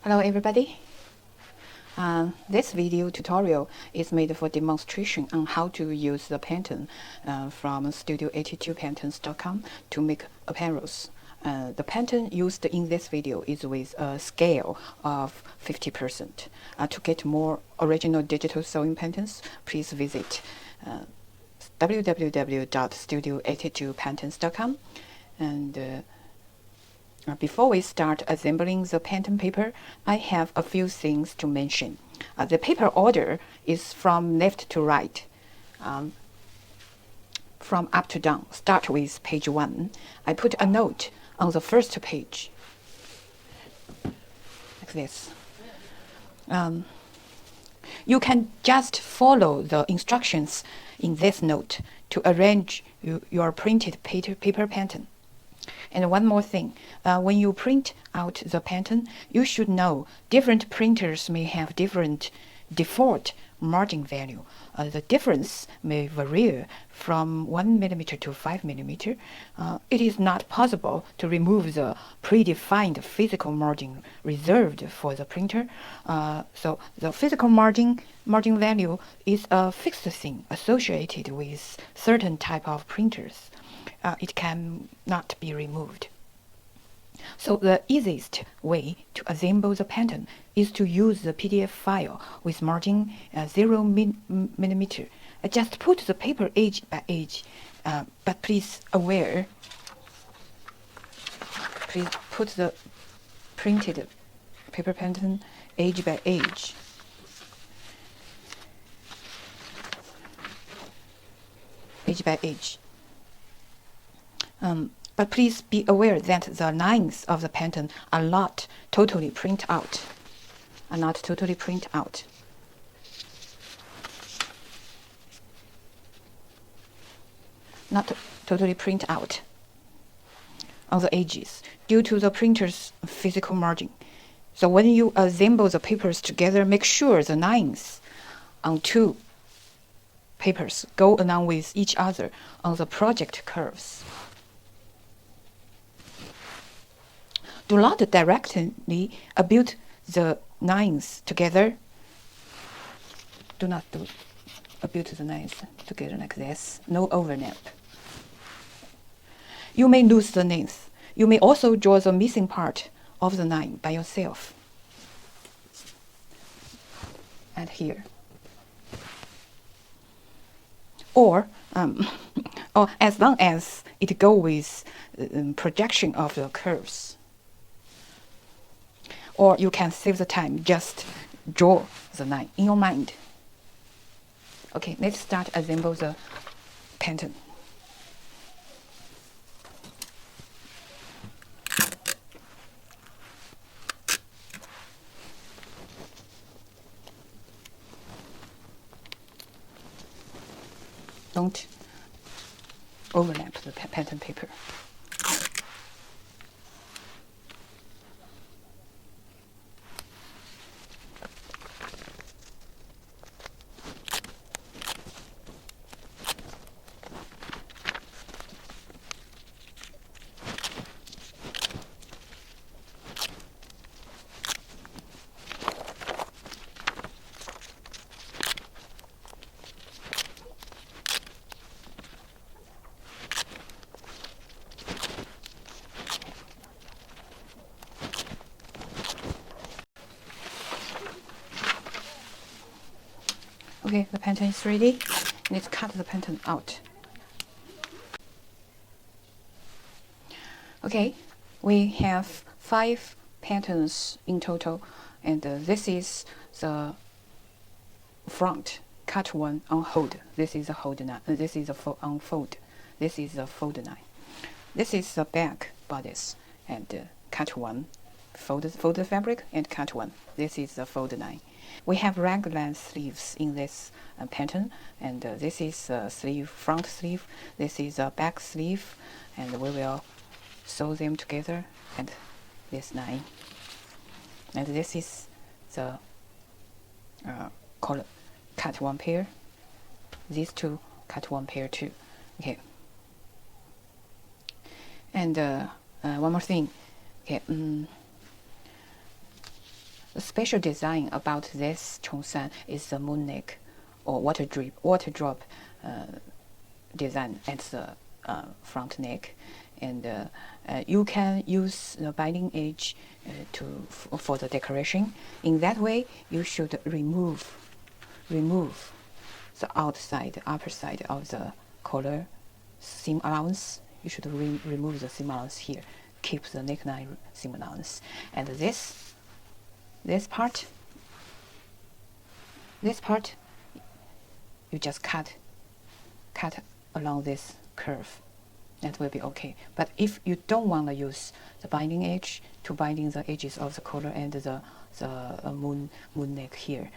Hello everybody. This video tutorial is made for demonstration on how to use the pattern from studio82patterns.com to make apparels. The pattern used in this video is with a scale of 50%. To get more original digital sewing patterns, please visit www.studio82patterns.com. And before we start assembling the pattern paper, I have a few things to mention. The paper order is from left to right, from up to down. Start with page 1. I put a note on the first page, like this. You can just follow the instructions in this note to arrange your printed paper pattern. And one more thing, when you print out the pattern, you should know different printers may have different default margin value. The difference may vary from 1 millimeter to 5 millimeter. It is not possible to remove the predefined physical margin reserved for the printer. So the physical margin value is a fixed thing associated with certain type of printers. It cannot be removed. So the easiest way to assemble the pattern is to use the PDF file with margin 0 millimeter. Just put the paper edge by edge, but please put the printed paper pattern edge by edge. Edge by edge. But please be aware that the lines of the pattern are not totally print out. Not totally print out on the edges due to the printer's physical margin. So when you assemble the papers together, make sure the lines on two papers go along with each other on the project curves. Do not directly abut the lines together. Do not abut the lines together like this. No overlap. You may lose the length. You may also draw the missing part of the line by yourself. And here. Or as long as it goes with projection of the curves. Or you can save the time, just draw the line in your mind. Okay, let's start assemble the pattern. Don't overlap the pattern paper. Okay, the pattern is ready. Let's cut the pattern out. Okay, we have 5 patterns in total, and this is the front cut one on hold. This is a hold line. This is a unfold. This is a fold line. This is the back bodice, and cut one. Fold the fabric and cut one. This is the fold line. We have raglan sleeves in this pattern, and this is a sleeve, front sleeve. This is a back sleeve, and we will sew them together at this line. And this is the color. Cut one pair. These two cut one pair too. Okay. And one more thing. Okay. The special design about this cheongsam is the moon neck or water drop design at the front neck, and you can use the binding edge for the decoration. In that way, you should remove the outside, the upper side of the collar seam allowance. You should remove the seam allowance here, keep the neckline seam allowance, and this part, you just cut along this curve. That will be okay. But if you don't want to use the binding edge to binding the edges of the collar and the moon neck here,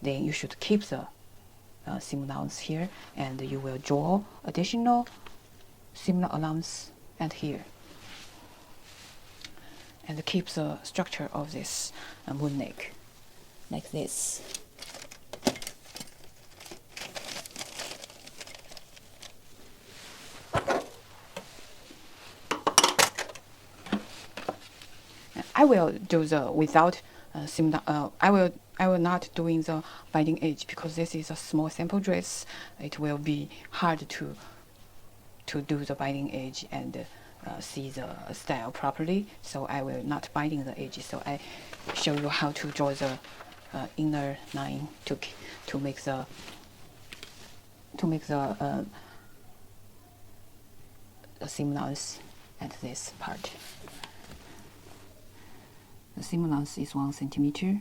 then you should keep the seam allowance here, and you will draw additional seam allowance at here, and keep the structure of this moon neck like this. I will do the without seam. I will not doing the binding edge because this is a small sample dress. It will be hard to do the binding edge and see the style properly. So I will not binding the edges. So I show you how to draw the inner line to make the seam allowance at this part. The seam allowance is 1 centimeter.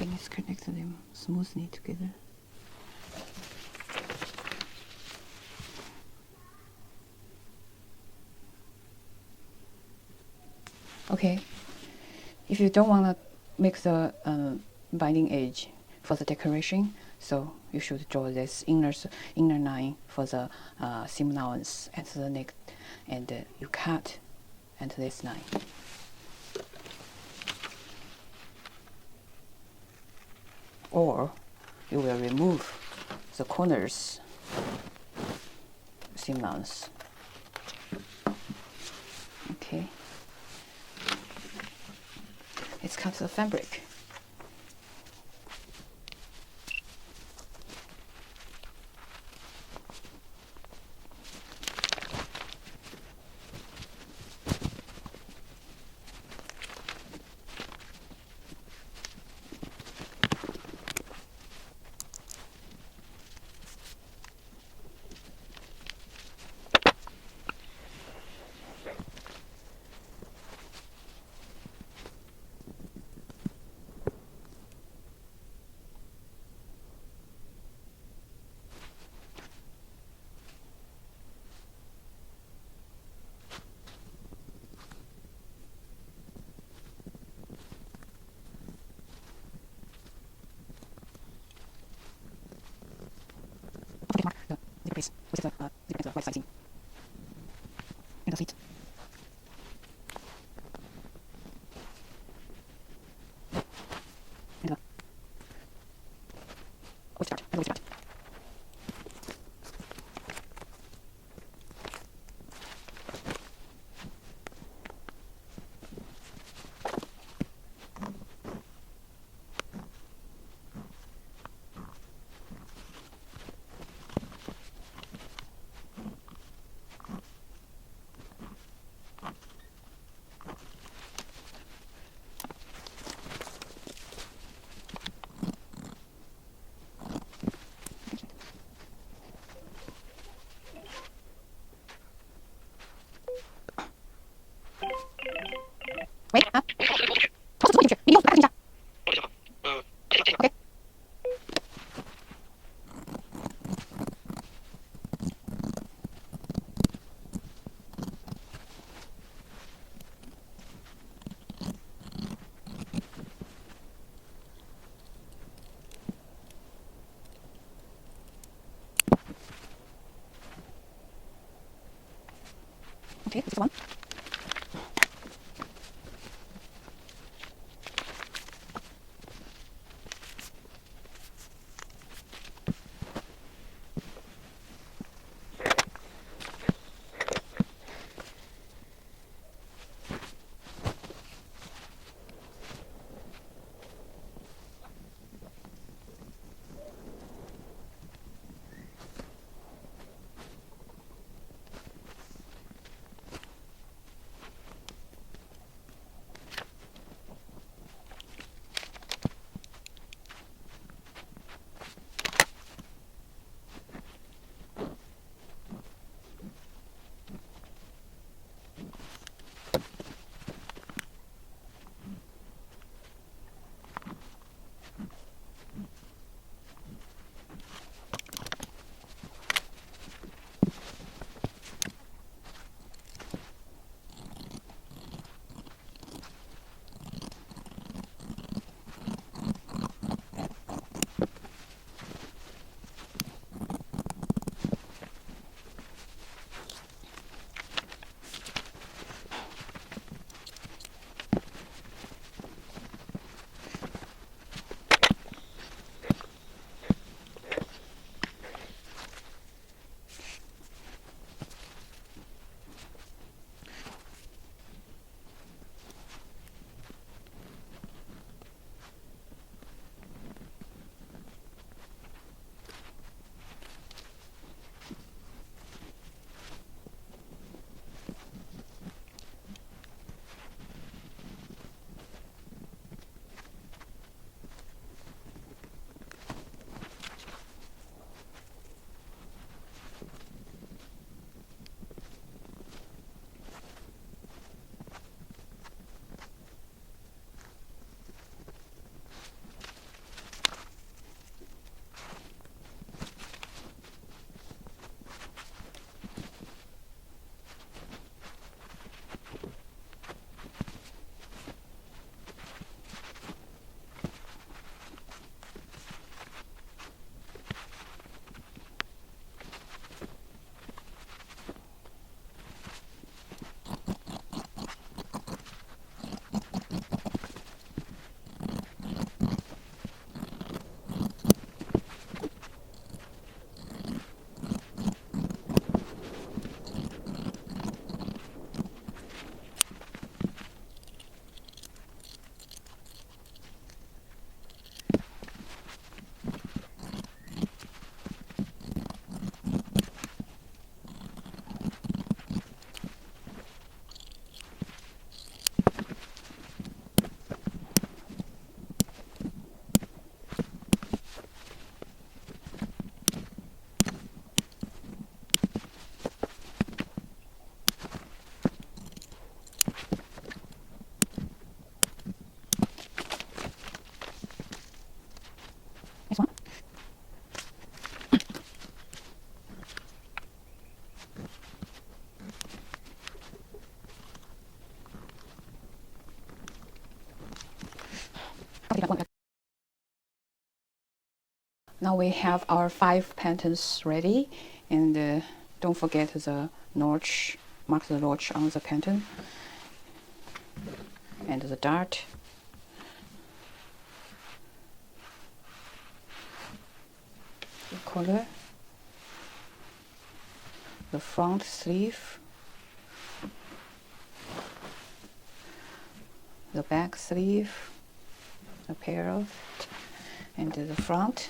Let's connect them smoothly together. Okay, if you don't want to make the binding edge for the decoration, so you should draw this inner line for the seam allowance at the neck, and you cut at this line. Or you will remove the corners seam allowance. Okay. Let's cut the fabric. The piece with the white siding and the slit. And the oyster part, and the oyster part. Now we have our 5 patterns ready, and don't forget the notch, mark the notch on the pattern, and the dart, the collar, the front sleeve, the back sleeve, a pair of it, and the front,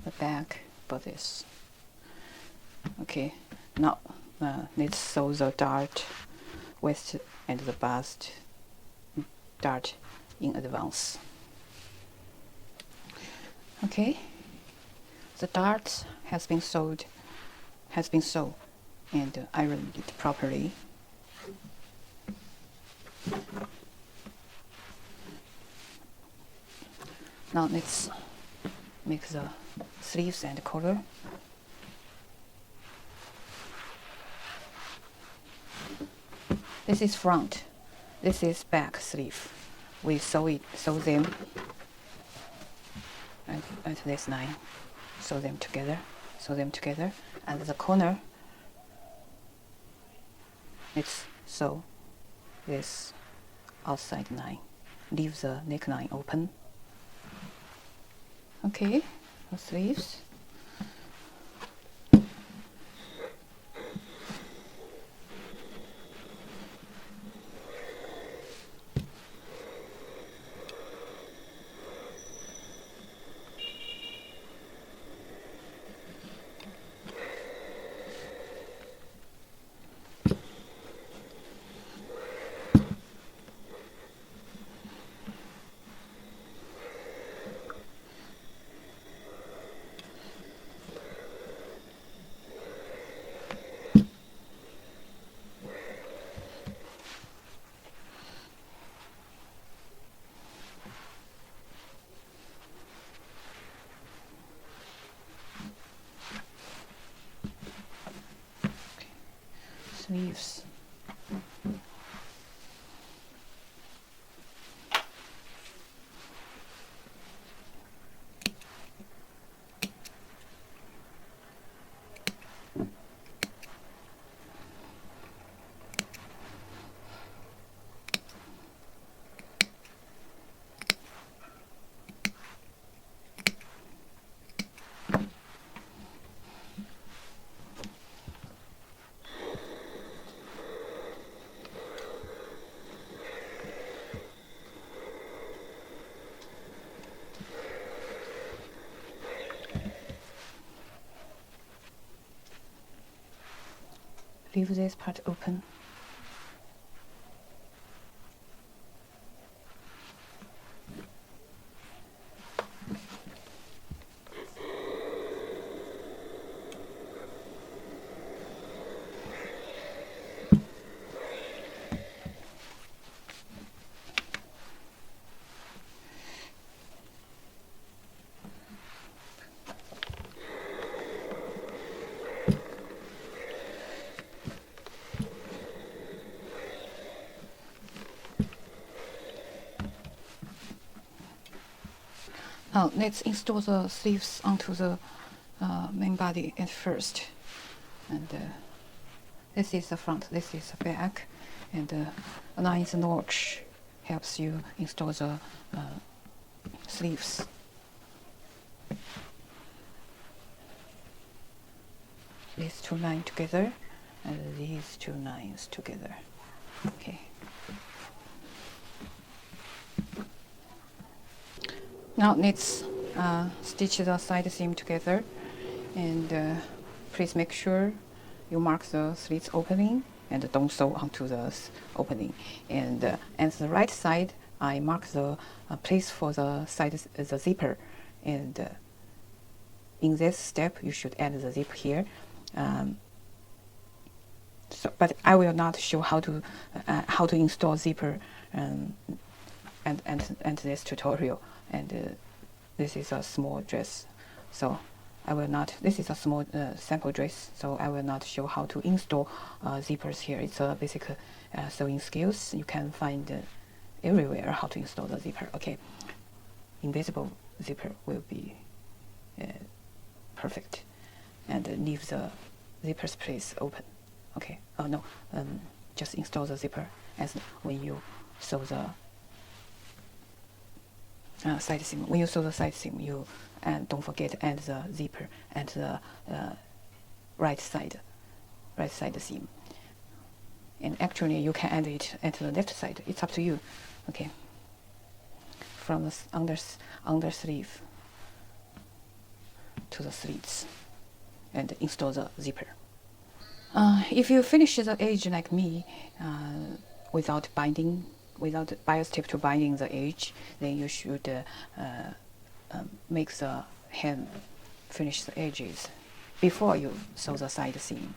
the back for this. Okay, now let's sew the dart, waist, and the bust dart in advance. Okay, the dart has been sewn and ironed it properly. Now let's make the sleeves and collar. This is front, this is back sleeve. We sew them at this line, sew them together, and the corner, let's sew this outside line, leave the neckline open. Okay, the sleeves. Sleeves. Leave this part open. Now let's install the sleeves onto the main body at first. And this is the front, this is the back, and align the notch helps you install the sleeves. These 2 lines together and these 2 lines together. Okay. Now let's stitch the side seam together, and please make sure you mark the slits opening and don't sew onto the opening. And at the right side, I mark the place for the the zipper, and in this step you should add the zip here. But I will not show how to install zipper and this tutorial. And this is a small dress, so I will not. This is a small sample dress, so I will not show how to install zippers here. It's a basic sewing skills. You can find everywhere how to install the zipper. Okay, invisible zipper will be perfect, and leave the zipper's place open. Okay. Oh no. Just install the zipper as when you sew the side seam. When you sew the side seam, you don't forget add the zipper at the right side seam. And actually, you can add it at the left side. It's up to you. Okay. From the under sleeve to the slits, and install the zipper. If you finish the edge like me, without bias tape to binding the edge, then you should make the hem finish the edges before you sew the side seam.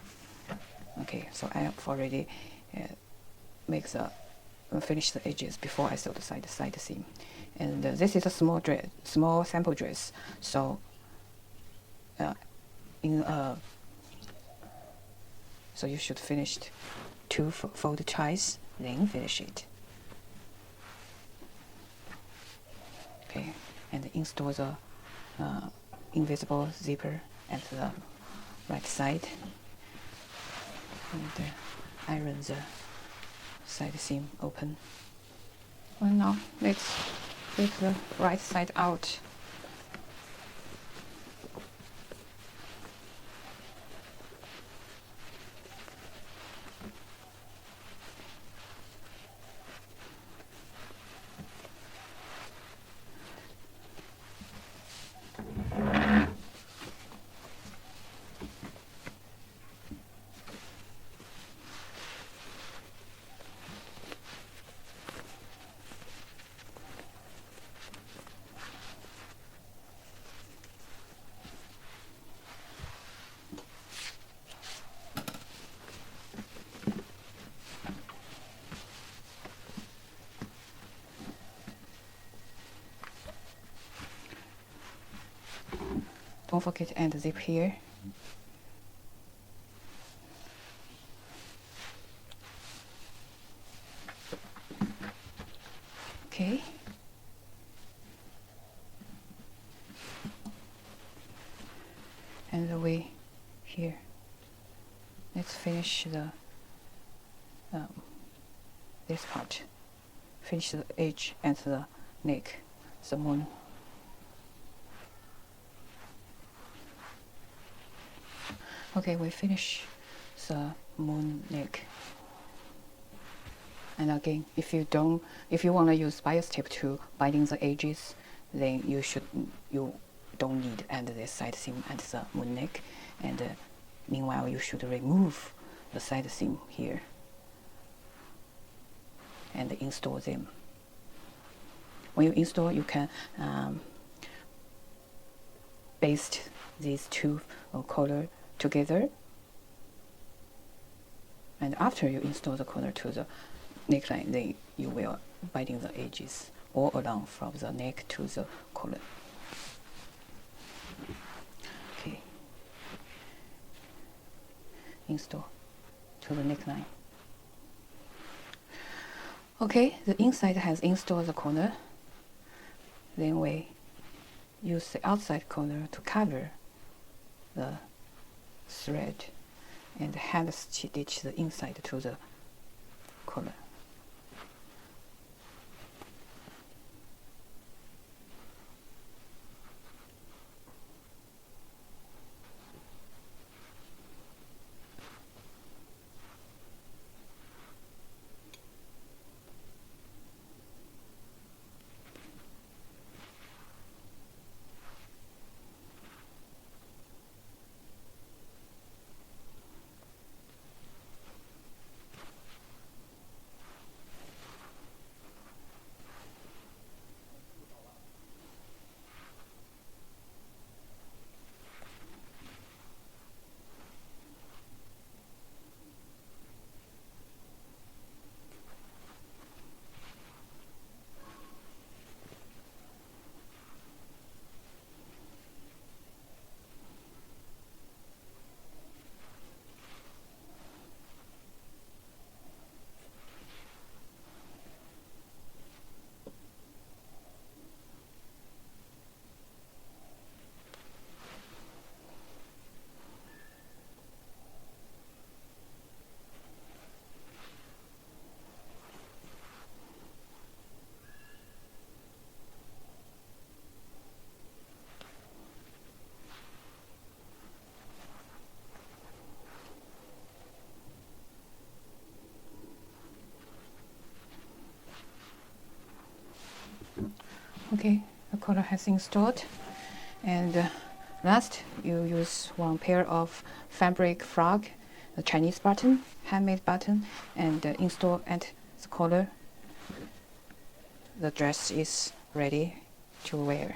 Okay, so I have already finish the edges before I sew the side seam. And this is a small sample dress, so so you should finish 2 fold twice, then finish it. Okay, and install the invisible zipper at the right side, and iron the side seam open. Well, now let's take the right side out. Don't forget to end the zip here. Okay. And the way here. Let's finish the this part. Finish the edge and the neck, the moon. Okay, we finish the moon neck. And again, if you want to use bias tape to binding the edges, then you don't need add this side seam and the moon neck. And meanwhile, you should remove the side seam here and install them. When you install, you can baste these two color together, and after you install the color to the neckline, then you will binding the edges all along from the neck to the collar. Okay, install to the neckline. Okay, the inside has installed the corner. Then we use the outside corner to cover the thread and hand stitch the inside to the collar. Okay, the collar has installed, and last you use one pair of fabric frog, a Chinese button, handmade button, and install at the collar. The dress is ready to wear.